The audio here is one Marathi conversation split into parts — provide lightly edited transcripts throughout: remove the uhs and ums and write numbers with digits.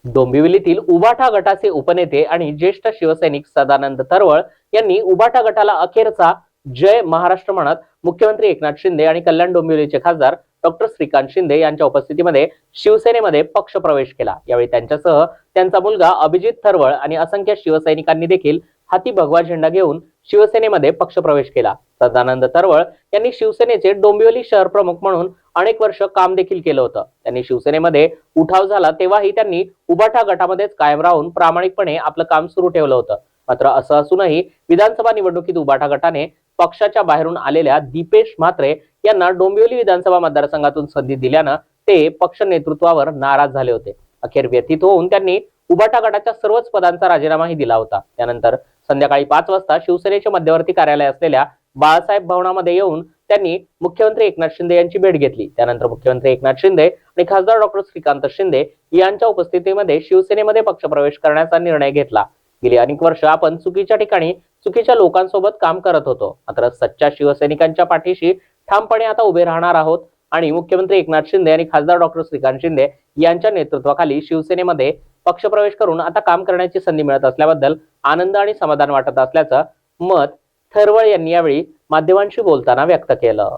डोंबिवलीतील उबाटा गटाचे उपनेते आणि ज्येष्ठ शिवसैनिक सदानंद तरवळ यांनी उबाटा गटाला अखेरचा जय महाराष्ट्र म्हणत मुख्यमंत्री एकनाथ शिंदे आणि कल्याण डोंबिवलीचे खासदार डॉक्टर श्रीकांत शिंदे यांच्या उपस्थितीमध्ये शिवसेनेमध्ये पक्ष प्रवेश केला। यावेळी त्यांच्यासह त्यांचा मुलगा अभिजित तरवळ आणि असंख्य शिवसैनिकांनी देखील हाती भगवा झेंडा घेऊन शिवसेनेमध्ये पक्ष प्रवेश केला। सदानंद तरवळ यांनी शिवसेनेचे डोंबिवली शहर प्रमुख म्हणून अनेक वर्ष काम देखील केलं होतं। त्यांनी शिवसेनेमध्ये उठाव झाला तेव्हाही त्यांनी उबाटा गटामध्येच कायम राहून प्रामाणिकपणे आपलं काम सुरू ठेवलं होतं। मात्र असं असूनही विधानसभा निवडणुकीत उबाटा गटाने पक्षाच्या बाहेरून आलेल्या दीपेश म्हात्रे यांना डोंबिवली विधानसभा मतदारसंघातून संधी दिल्यानं ते पक्ष नेतृत्वावर नाराज झाले होते। अखेर व्यथित होऊन त्यांनी उबाटा गटाच्या सर्वच पदांचा राजीनामाही दिला होता। त्यानंतर संध्याकाळी 5 वाजता शिवसेनेचे मध्यवर्ती कार्यालय असलेल्या बाळासाहेब भवनामध्ये येऊन त्यांनी मुख्यमंत्री एकनाथ शिंदे यांची भेट घेतली। त्यानंतर मुख्यमंत्री एकनाथ शिंदे आणि खासदार डॉक्टर श्रीकांत शिंदे यांच्या उपस्थितीमध्ये शिवसेनेमध्ये पक्षप्रवेश करण्याचा निर्णय घेतला। गेली अनेक वर्ष आपण चुकीच्या ठिकाणी चुकीच्या लोकांसोबत काम करत होतो, मात्र सच्चा शिवसैनिकांच्या पाठीशी ठामपणे आता उभे राहणार आहोत आणि मुख्यमंत्री एकनाथ शिंदे आणि खासदार डॉक्टर श्रीकांत शिंदे यांच्या नेतृत्वाखाली शिवसेनेमध्ये पक्षप्रवेश करून आता काम करण्याची संधी मिळत असल्याबद्दल आनंद आणि समाधान वाटत असल्याचं मत तरवळ यांनी यावेळी माध्यमांशी बोलताना व्यक्त केलं।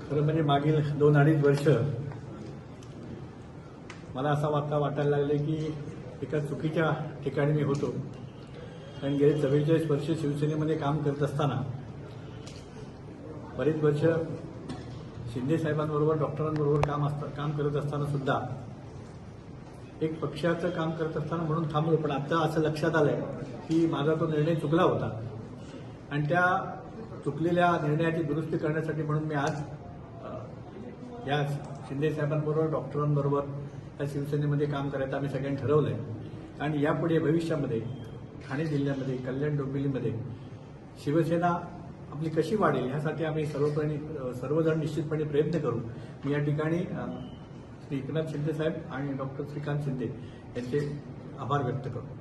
खरं म्हणजे मागील 2-2.5 वर्ष मला असं वाटायला लागले की एका चुकीच्या ठिकाणी मी होतो। कारण गेले 44 वर्ष शिवसेनेमध्ये काम करत असताना बरेच वर्ष शिंदे साहेबांबरोबर डॉक्टरांबरोबर काम करत असताना सुद्धा एक पक्षाचं काम करत असताना म्हणून थांबलो। पण आता असं लक्षात आलंय की माझा तो निर्णय चुकला होता आणि त्या चुकलेल्या निर्णयाची दुरुस्ती करण्यासाठी म्हणून मी आज या शिंदे साहेबांबरोबर डॉक्टरांबरोबर या शिवसेनेमध्ये काम करायचं आम्ही सगळ्यांनी ठरवलंय। आणि यापुढे भविष्यामध्ये ठाणे जिल्ह्यामध्ये कल्याण डोंबिवलीमध्ये शिवसेना आपली कशी वाढेल यासाठी आम्ही सर्वजण निश्चितपणे प्रयत्न करू। मी या ठिकाणी श्री एकनाथ शिंदे साहेब आणि डॉक्टर श्रीकांत शिंदे यांचे आभार व्यक्त करतो।